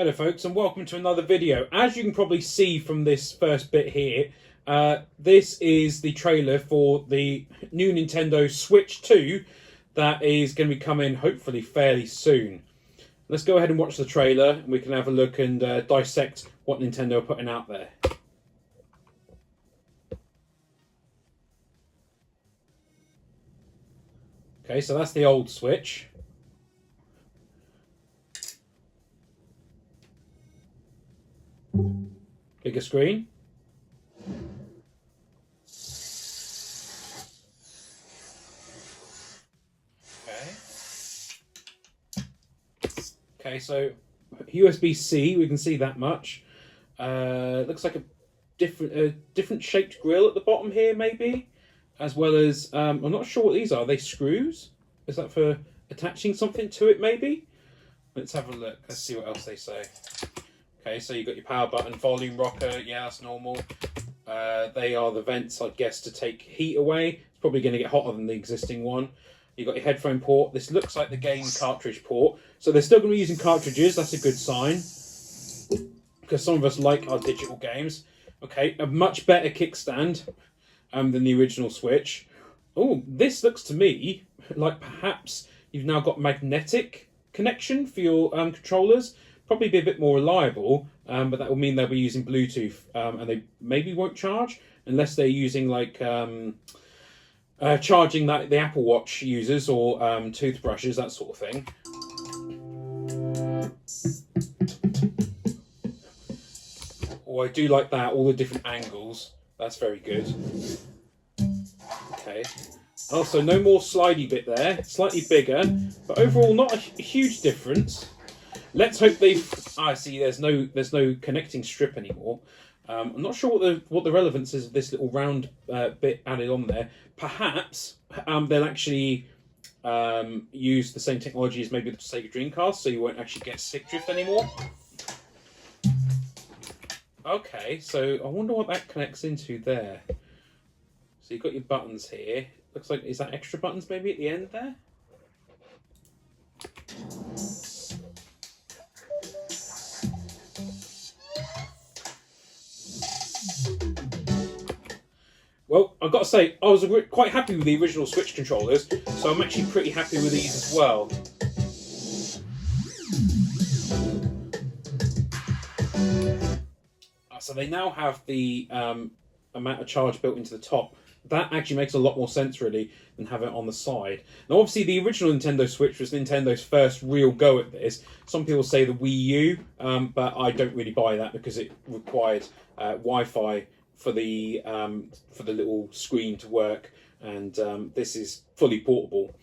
Hello folks and welcome to another video. As you can probably see from this first bit here, this is the trailer for the new Nintendo Switch 2 that is going to be coming hopefully fairly soon. Let's go ahead and watch the trailer and we can have a look and dissect what Nintendo are putting out there. Okay, so that's the old Switch. Bigger screen. Okay, so USB-C, we can see that much. Looks like a different shaped grill at the bottom here, maybe, as well as I'm not sure what these are. Are they screws? Is that for attaching something to it? Maybe. Let's have a look. Let's see what else they say. Okay, so you've got your power button, volume rocker, yeah, that's normal. They are the vents, I guess, to take heat away. It's probably going to get hotter than the existing one. You've got your headphone port. This looks like the game cartridge port. So they're still going to be using cartridges, that's a good sign. Because some of us like our digital games. Okay, a much better kickstand than the original Switch. Oh, this looks to me like perhaps you've now got magnetic connection for your controllers. Probably be a bit more reliable, but that will mean they'll be using Bluetooth, and they maybe won't charge unless they're using like charging that the Apple Watch uses or toothbrushes, that sort of thing. Oh, I do like that, all the different angles. That's very good. Okay. Also, no more slidey bit there. Slightly bigger, but overall not a huge difference. Let's hope they've. I see. There's no connecting strip anymore. I'm not sure what the relevance is of this little round bit added on there. Perhaps they'll actually use the same technology as maybe the Sega Dreamcast, so you won't actually get stick drift anymore. Okay, so I wonder what that connects into there. So you've got your buttons here. Looks like, is that extra buttons maybe at the end there? Well, I've got to say, I was quite happy with the original Switch controllers, so I'm actually pretty happy with these as well. So they now have the amount of charge built into the top. That actually makes a lot more sense, really, than having it on the side. Now, obviously, the original Nintendo Switch was Nintendo's first real go at this. Some people say the Wii U, but I don't really buy that because it required Wi-Fi for the little screen to work, and this is fully portable.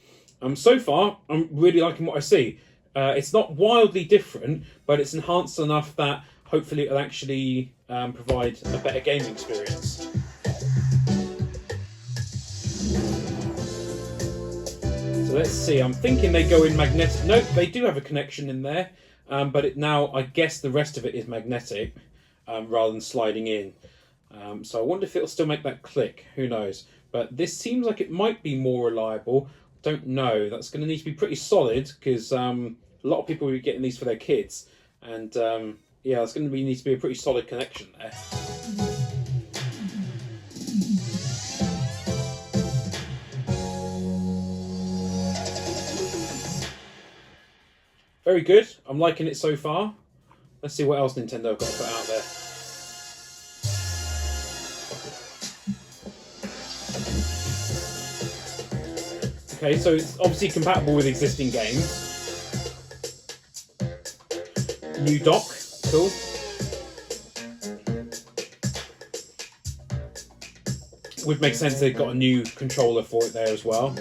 So far, I'm really liking what I see. It's not wildly different, but it's enhanced enough that hopefully it'll actually provide a better gaming experience. So let's see. I'm thinking they go in magnetic. Nope, they do have a connection in there, but now I guess the rest of it is magnetic rather than sliding in. So I wonder if it'll still make that click. Who knows? But this seems like it might be more reliable. Don't know. That's going to need to be pretty solid because a lot of people will be getting these for their kids. And yeah, it's going to need to be a pretty solid connection there. Very good. I'm liking it so far. Let's see what else Nintendo have got to put out there. Okay, so it's obviously compatible with existing games. New dock, cool. Would make sense they've got a new controller for it there as well.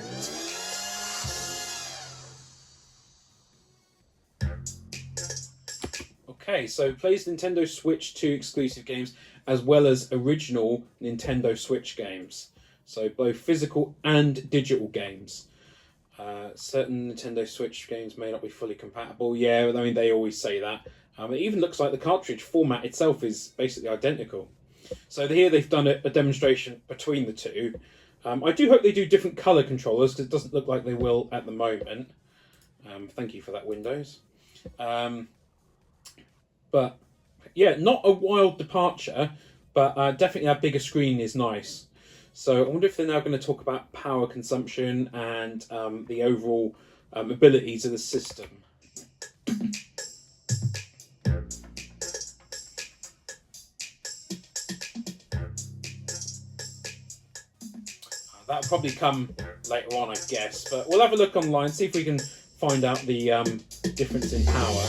Okay, so it plays Nintendo Switch 2 exclusive games as well as original Nintendo Switch games. So both physical and digital games. Certain Nintendo Switch games may not be fully compatible. Yeah, I mean, they always say that. It even looks like the cartridge format itself is basically identical. So here they've done a demonstration between the two. I do hope they do different colour controllers because it doesn't look like they will at the moment. Thank you for that, Windows. But yeah, not a wild departure, but definitely that bigger screen is nice. So I wonder if they're now going to talk about power consumption and the overall abilities of the system. That'll probably come later on, I guess. But we'll have a look online, see if we can find out the difference in power.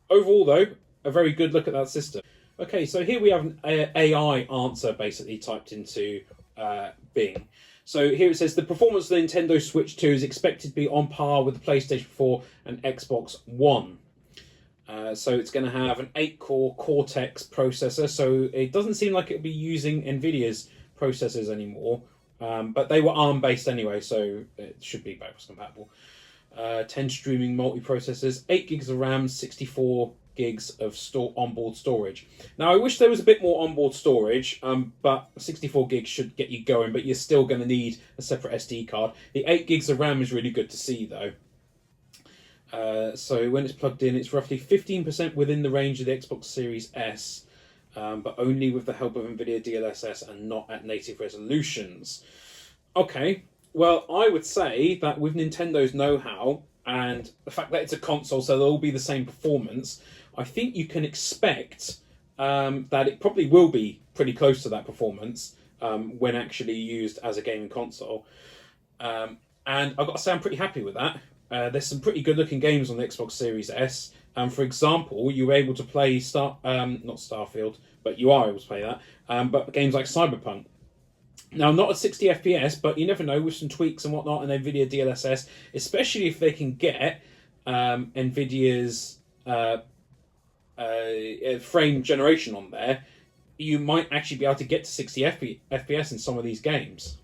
Overall, though, a very good look at that system. Okay, so here we have an AI answer basically typed into Bing. So here it says the performance of the Nintendo Switch 2 is expected to be on par with the PlayStation 4 and Xbox One. So it's going to have an 8-core Cortex processor, so it doesn't seem like it'll be using NVIDIA's processors anymore, but they were ARM-based anyway, so it should be backwards compatible. 10 streaming multi-processors, 8 gigs of RAM, 64 gigs of onboard storage. Now, I wish there was a bit more onboard storage, but 64 gigs should get you going, but you're still going to need a separate SD card. The 8 gigs of RAM is really good to see, though. So when it's plugged in, it's roughly 15% within the range of the Xbox Series S, but only with the help of NVIDIA DLSS and not at native resolutions. Okay, well, I would say that with Nintendo's know-how and the fact that it's a console, so they'll all be the same performance, I think you can expect that it probably will be pretty close to that performance when actually used as a gaming console. And I've got to say I'm pretty happy with that. There's some pretty good-looking games on the Xbox Series S. For example, you were able to play not Starfield, but you are able to play that. But games like Cyberpunk. Now, not at 60 FPS, but you never know, with some tweaks and whatnot, and NVIDIA DLSS, especially if they can get NVIDIA's frame generation on there, you might actually be able to get to 60 FPS in some of these games.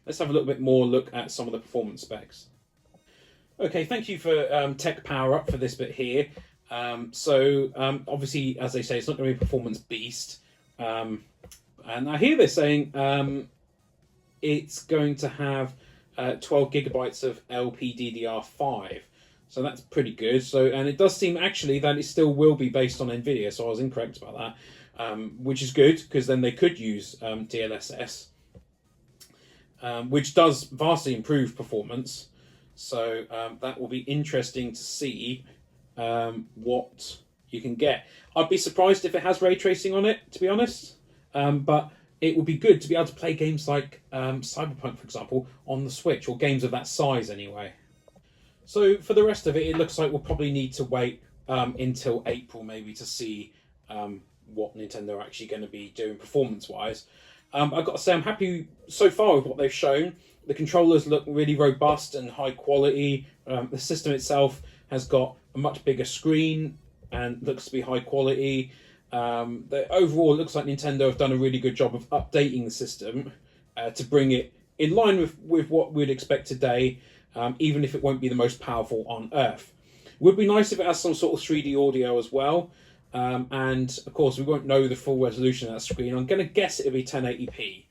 Let's have a little bit more look at some of the performance specs. Okay, thank you for Tech Power Up for this bit here. Obviously, as they say, it's not going to be a performance beast. And I hear they're saying it's going to have 12 gigabytes of LPDDR5. So that's pretty good. And it does seem actually that it still will be based on NVIDIA, so I was incorrect about that, which is good, because then they could use DLSS, which does vastly improve performance. So that will be interesting to see what you can get. I'd be surprised if it has ray tracing on it, to be honest. But it would be good to be able to play games like Cyberpunk, for example, on the Switch, or games of that size anyway. So for the rest of it, it looks like we'll probably need to wait until April maybe to see what Nintendo are actually going to be doing performance-wise. I've got to say I'm happy so far with what they've shown. The controllers look really robust and high quality. The system itself has got a much bigger screen and looks to be high quality. Overall, it looks like Nintendo have done a really good job of updating the system to bring it in line with what we'd expect today, even if it won't be the most powerful on Earth. It would be nice if it has some sort of 3D audio as well. And of course, we won't know the full resolution of that screen. I'm going to guess it'll be 1080p.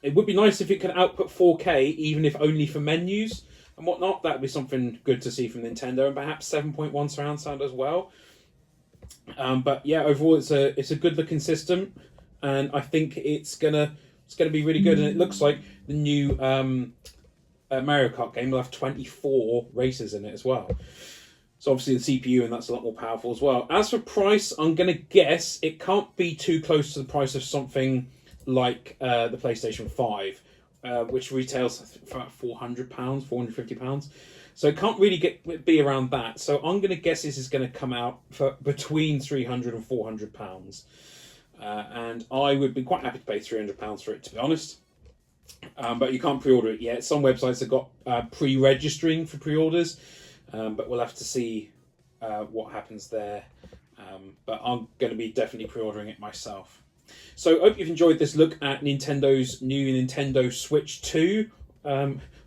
It would be nice if it could output 4K, even if only for menus and whatnot. That would be something good to see from Nintendo, and perhaps 7.1 surround sound as well. But yeah, overall, it's a good looking system, and I think it's gonna be really good. And it looks like the new Mario Kart game will have 24 races in it as well. So obviously the CPU, and that's a lot more powerful as well. As for price, I'm gonna guess it can't be too close to the price of something like the PlayStation 5, which retails for about £400, £450. So it can't really be around that. So I'm going to guess this is going to come out for between £300 and £400. And I would be quite happy to pay £300 for it, to be honest. But you can't pre-order it yet. Some websites have got pre-registering for pre-orders, but we'll have to see what happens there. But I'm going to be definitely pre-ordering it myself. So I hope you've enjoyed this look at Nintendo's new Nintendo Switch 2.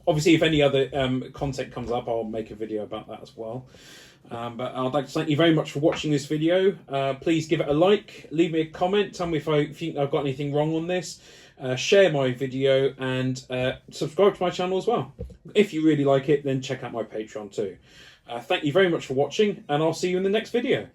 Obviously, if any other content comes up, I'll make a video about that as well. But I'd like to thank you very much for watching this video. Please give it a like, leave me a comment, tell me if I think I've got anything wrong on this. Share my video, and subscribe to my channel as well. If you really like it, then check out my Patreon too. Thank you very much for watching, and I'll see you in the next video.